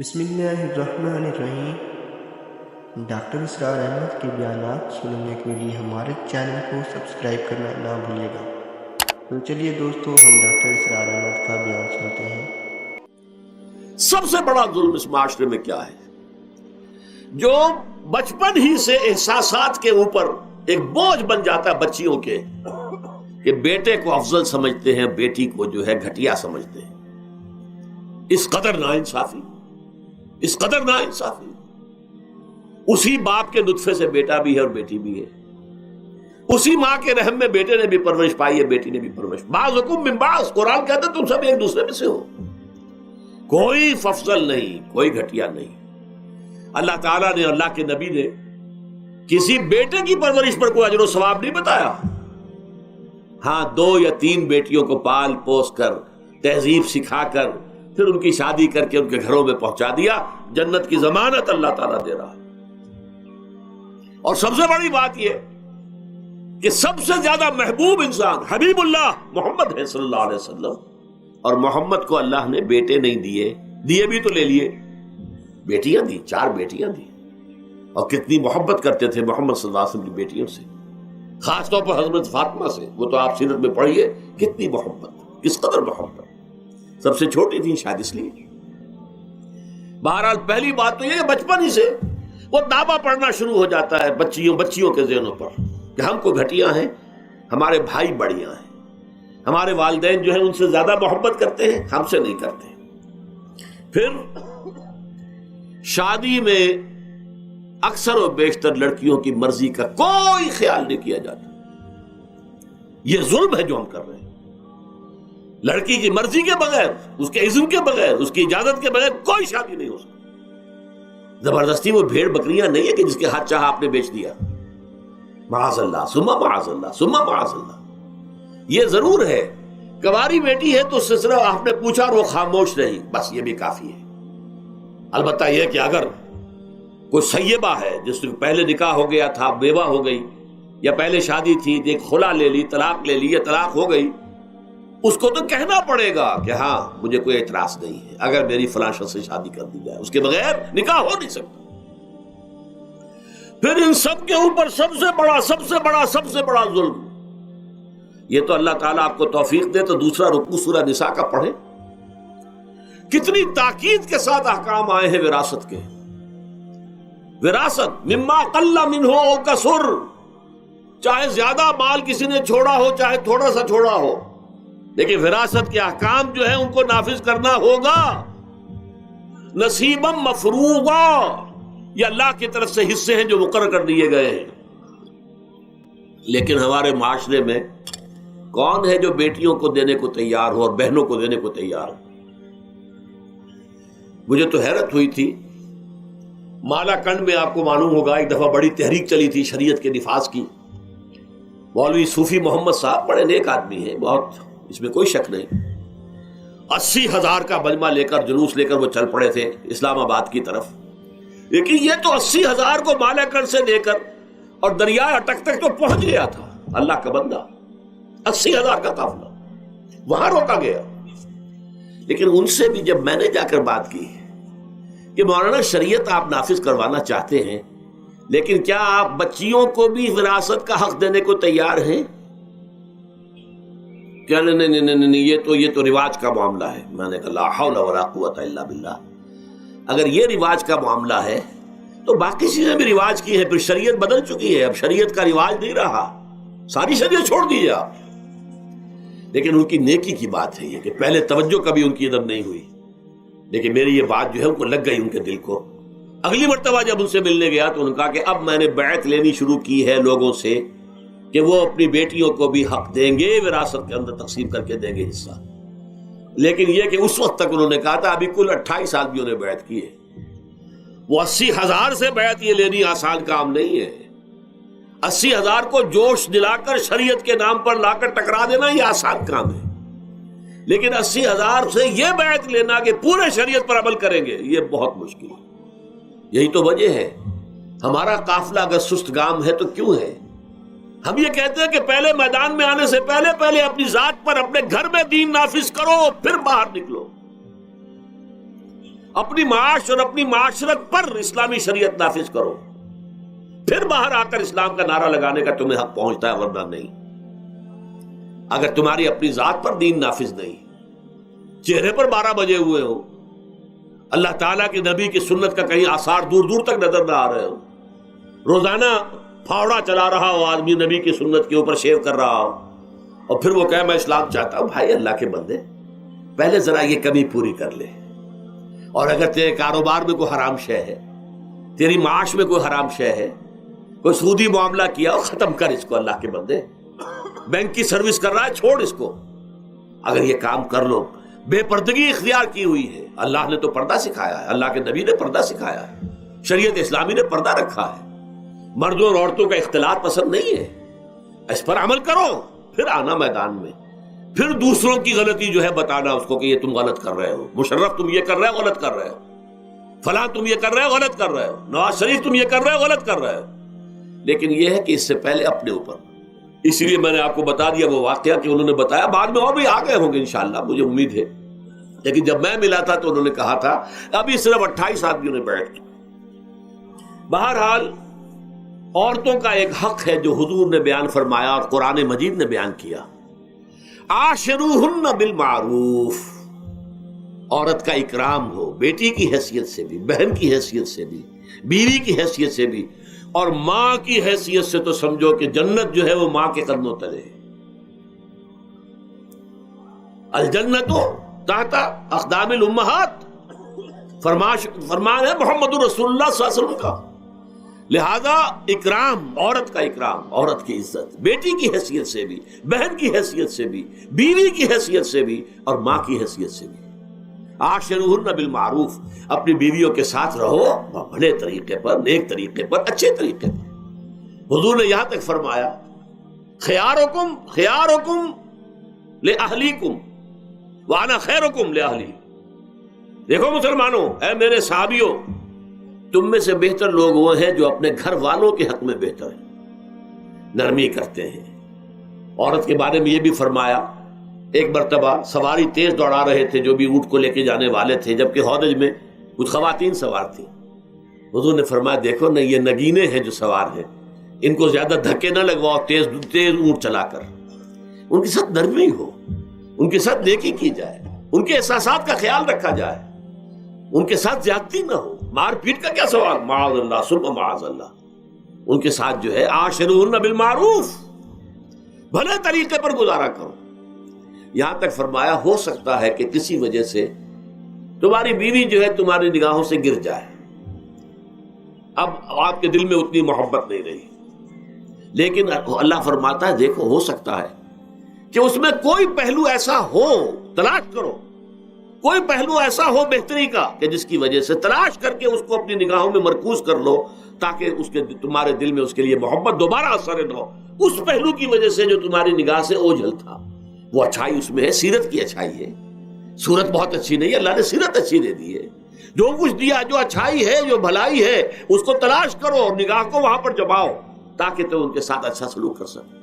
بسم اللہ الرحمن الرحیم۔ ڈاکٹر اسرار احمد کے بیانات سننے کے لیے ہمارے چینل کو سبسکرائب کرنا نہ بھولیے گا۔ تو چلیے دوستو، ہم ڈاکٹر اسرار احمد کا بیان سنتے ہیں۔ سب سے بڑا ظلم اس معاشرے میں کیا ہے؟ جو بچپن ہی سے احساسات کے اوپر ایک بوجھ بن جاتا ہے بچیوں کے، کہ بیٹے کو افضل سمجھتے ہیں، بیٹی کو جو ہے گھٹیا سمجھتے ہیں۔ اس قدر ناانصافی، اس قدر ناانصافی۔ اسی باپ کے نطفے سے بیٹا بھی ہے اور بیٹی بھی ہے، اسی ماں کے رحم میں بیٹے نے بھی پرورش پائی ہے، بیٹی نے بھی پرورش۔ بعضکم من بعض، قرآن کہتا ہے تم سب ایک دوسرے میں سے ہو، کوئی افضل نہیں، کوئی گھٹیا نہیں۔ اللہ تعالیٰ نے، اللہ کے نبی نے کسی بیٹے کی پرورش پر کوئی اجر و ثواب نہیں بتایا۔ ہاں، 2 یا 3 بیٹیوں کو پال پوس کر، تہذیب سکھا کر، پھر ان کی شادی کر کے ان کے گھروں میں پہنچا دیا، جنت کی ضمانت اللہ تعالیٰ دے رہا۔ اور سب سے بڑی بات یہ کہ سب سے زیادہ محبوب انسان حبیب اللہ محمد ہے صلی اللہ علیہ وسلم، اور محمد کو اللہ نے بیٹے نہیں دیے بھی تو لے لیے، بیٹیاں دی، 4 بیٹیاں دی۔ اور کتنی محبت کرتے تھے محمد صلی اللہ علیہ وسلم کی بیٹیوں سے، خاص طور پر حضرت فاطمہ سے، وہ تو آپ سیرت میں پڑھیے کتنی محبت، کس قدر محبت۔ سب سے چھوٹی تھی شاید اس لیے۔ بہرحال پہلی بات تو یہ کہ بچپن ہی سے وہ دعویٰ پڑھنا شروع ہو جاتا ہے بچیوں کے ذہنوں پر کہ ہم کو گھٹیاں ہیں، ہمارے بھائی بڑیاں ہیں، ہمارے والدین جو ہیں ان سے زیادہ محبت کرتے ہیں، ہم سے نہیں کرتے۔ پھر شادی میں اکثر و بیشتر لڑکیوں کی مرضی کا کوئی خیال نہیں کیا جاتا۔ یہ ظلم ہے جو ہم کر رہے ہیں۔ لڑکی کی مرضی کے بغیر، اس کے اذن کے بغیر، اس کی اجازت کے بغیر کوئی شادی نہیں ہو سکتی۔ زبردستی وہ بھیڑ بکریاں نہیں ہے کہ جس کے ہاتھ چاہا آپ نے بیچ دیا، معاذ اللہ ثم معاذ اللہ ثم معاذ اللہ۔ یہ ضرور ہے کنواری بیٹی ہے تو اس سے صرف آپ نے پوچھا اور وہ خاموش رہی، بس یہ بھی کافی ہے۔ البتہ یہ کہ اگر کوئی سیبہ ہے جس سے پہلے نکاح ہو گیا تھا، بیوہ ہو گئی، یا پہلے شادی تھی، ایک خلا لے لی، طلاق لے لی یا طلاق ہو گئی، اس کو تو کہنا پڑے گا کہ ہاں مجھے کوئی اعتراض نہیں ہے اگر میری فلاں شخص سے شادی کر دی جائے، اس کے بغیر نکاح ہو نہیں سکتا۔ پھر ان سب کے اوپر سب سے بڑا ظلم، یہ تو اللہ تعالیٰ آپ کو توفیق دے تو دوسرا رکوع سورہ نساء کا پڑھیں، کتنی تاکید کے ساتھ احکام آئے ہیں وراثت کے۔ وراثت مما قل منہ او کثر، چاہے زیادہ مال کسی نے چھوڑا ہو چاہے تھوڑا سا چھوڑا ہو، لیکن وراثت کے احکام جو ہے ان کو نافذ کرنا ہوگا۔ نصیبا مفروضا، یہ اللہ کی طرف سے حصے ہیں جو مقرر کر دیے گئے ہیں۔ لیکن ہمارے معاشرے میں کون ہے جو بیٹیوں کو دینے کو تیار ہو اور بہنوں کو دینے کو تیار ہو؟ مجھے تو حیرت ہوئی تھی، مالا کنڈ میں آپ کو معلوم ہوگا ایک دفعہ بڑی تحریک چلی تھی شریعت کے نفاذ کی۔ مولوی صوفی محمد صاحب بڑے نیک آدمی ہیں، بہت، اس میں کوئی شک نہیں۔ 80,000 کا مجمع لے کر، جلوس لے کر وہ چل پڑے تھے اسلام آباد کی طرف۔ لیکن یہ تو 80,000 کو مالا کنڈ سے لے کر اور دریائے اٹک تک تو پہنچ گیا تھا، اللہ کا بندہ، 80,000 کا قافلہ وہاں روکا گیا۔ لیکن ان سے بھی جب میں نے جا کر بات کی کہ مولانا شریعت آپ نافذ کروانا چاہتے ہیں، لیکن کیا آپ بچیوں کو بھی وراثت کا حق دینے کو تیار ہیں؟ کیا نہیں، یہ تو رواج کا معاملہ ہے۔ میں نے کہا لا حول ولا قوت الا باللہ، اگر یہ رواج کا معاملہ ہے تو باقی چیزیں بھی رواج کی ہیں، پھر شریعت بدل چکی ہے، اب شریعت کا رواج نہیں رہا، ساری شریعت چھوڑ دیجیے آپ۔ لیکن ان کی نیکی کی بات ہے یہ کہ پہلے توجہ کبھی ان کی ادھر نہیں ہوئی، لیکن میری یہ بات جو ہے ان کو لگ گئی، ان کے دل کو۔ اگلی مرتبہ جب ان سے ملنے گیا تو انہوں نے کہا کہ اب میں نے بیعت لینی شروع کی ہے لوگوں سے کہ وہ اپنی بیٹیوں کو بھی حق دیں گے، وراثت کے اندر تقسیم کر کے دیں گے حصہ۔ لیکن یہ کہ اس وقت تک انہوں نے کہا تھا، ابھی کل 28 آدمیوں نے بیعت کی ہے۔ وہ 80,000 سے بیعت یہ لینی آسان کام نہیں ہے۔ 80,000 کو جوش دلا کر شریعت کے نام پر لا کر ٹکرا دینا یہ آسان کام ہے، لیکن 80,000 سے یہ بیعت لینا کہ پورے شریعت پر عمل کریں گے، یہ بہت مشکل ہے۔ یہی تو وجہ ہے ہمارا قافلہ اگر سست گام ہے تو کیوں ہے؟ ہم یہ کہتے ہیں کہ پہلے میدان میں آنے سے پہلے اپنی ذات پر، اپنے گھر میں دین نافذ کرو، پھر باہر نکلو۔ اپنی معاش اور اپنی معاشرت پر اسلامی شریعت نافذ کرو، پھر باہر آ کر اسلام کا نعرہ لگانے کا تمہیں حق پہنچتا ہے، ورنہ نہیں۔ اگر تمہاری اپنی ذات پر دین نافذ نہیں، چہرے پر 12 بجے ہوئے ہو، اللہ تعالیٰ کے نبی کی سنت کا کہیں آثار دور دور تک نظر نہ آ رہے ہو، روزانہ پھاوڑا چلا رہا ہو آدمی نبی کی سنت کے اوپر شیو کر رہا ہو، اور پھر وہ کہے میں اسلام چاہتا ہوں، بھائی اللہ کے بندے پہلے ذرا یہ کمی پوری کر لے۔ اور اگر تیرے کاروبار میں کوئی حرام شے ہے، تیری معاش میں کوئی حرام شے ہے، کوئی سودی معاملہ کیا ہو، ختم کر اس کو اللہ کے بندے۔ بینک کی سروس کر رہا ہے، چھوڑ اس کو۔ اگر یہ کام کر لو، بے پردگی اختیار کی ہوئی ہے، اللہ نے تو پردہ سکھایا ہے، اللہ کے نبی نے پردہ سکھایا ہے، شریعت اسلامی نے پردہ رکھا ہے، مردوں اور عورتوں کا اختلاط پسند نہیں ہے، اس پر عمل کرو، پھر آنا میدان میں، پھر دوسروں کی غلطی جو ہے بتانا اس کو کہ یہ تم غلط کر رہے ہو، مشرف تم یہ کر رہے ہو، غلط کر رہے ہو، فلاں تم یہ کر رہے ہو، غلط کر رہے ہو، نواز شریف تم یہ کر رہے ہو، غلط کر رہے ہو۔ لیکن یہ ہے کہ اس سے پہلے اپنے اوپر، اس لیے میں نے آپ کو بتا دیا وہ واقعہ کہ انہوں نے بتایا، بعد میں اور بھی آ گئے ہوں گے انشاءاللہ، مجھے امید ہے، لیکن جب میں ملا تھا تو انہوں نے کہا تھا ابھی صرف 28 آدمیوں نے بیٹھ کے۔ بہرحال عورتوں کا ایک حق ہے جو حضور نے بیان فرمایا اور قرآن مجید نے بیان کیا، عاشروہن بالمعروف، عورت کا اکرام ہو، بیٹی کی حیثیت سے بھی، بہن کی حیثیت سے بھی، بیوی کی حیثیت سے بھی، اور ماں کی حیثیت سے تو سمجھو کہ جنت جو ہے وہ ماں کے قدموں تلے ہے۔ الجنت تحت اقدام الامہات، فرمان ہے محمد رسول اللہ صلی اللہ علیہ وسلم کا۔ لہذا اکرام، عورت کا اکرام، عورت کی عزت، بیٹی کی حیثیت سے بھی، بہن کی حیثیت سے بھی، بیوی کی حیثیت سے بھی، اور ماں کی حیثیت سے بھی۔ عاشروہن بالمعروف، اپنی بیویوں کے ساتھ رہو بھلے طریقے پر، نیک طریقے پر، اچھے طریقے پر۔ حضور نے یہاں تک فرمایا خیارکم خیارکم لأہلیکم وانا خیرکم لأہلی۔ دیکھو مسلمانوں، اے میرے صحابیوں، تم میں سے بہتر لوگ وہ ہیں جو اپنے گھر والوں کے حق میں بہتر ہیں، نرمی کرتے ہیں۔ عورت کے بارے میں یہ بھی فرمایا، ایک مرتبہ سواری تیز دوڑا رہے تھے جو بھی اونٹ کو لے کے جانے والے تھے، جبکہ ہودج میں کچھ خواتین سوار تھیں۔ حضور نے فرمایا دیکھو نا، یہ نگینے ہیں جو سوار ہیں، ان کو زیادہ دھکے نہ لگواؤ تیز تیز اونٹ چلا کر، ان کے ساتھ نرمی ہو، ان کے ساتھ نیکی کی جائے، ان کے احساسات کا خیال رکھا جائے، ان کے ساتھ زیادتی نہ ہو، مار پیٹ کا کیا سوال، معاذ اللہ ثم معاذ اللہ۔ ان کے ساتھ جو ہے عاشروہن بالمعروف، بھلے طریقے پر گزارا کرو۔ یہاں تک فرمایا ہو سکتا ہے کہ کسی وجہ سے تمہاری بیوی جو ہے تمہاری نگاہوں سے گر جائے، اب آپ کے دل میں اتنی محبت نہیں رہی، لیکن اللہ فرماتا ہے دیکھو ہو سکتا ہے کہ اس میں کوئی پہلو ایسا ہو، تلاش کرو، کوئی پہلو ایسا ہو بہتری کا کہ جس کی وجہ سے تلاش کر کے اس کو اپنی نگاہوں میں مرکوز کر لو، تاکہ اس کے تمہارے دل میں اس کے لیے محبت دوبارہ اثر نہ ہو۔ اس پہلو کی وجہ سے جو تمہاری نگاہ سے اوجھل تھا، وہ اچھائی اس میں ہے، سیرت کی اچھائی ہے۔ صورت بہت اچھی نہیں ہے، اللہ نے سیرت اچھی دے دی ہے، جو کچھ دیا، جو اچھائی ہے، جو بھلائی ہے، اس کو تلاش کرو اور نگاہ کو وہاں پر جماؤ تاکہ تم ان کے ساتھ اچھا سلوک کر سکو۔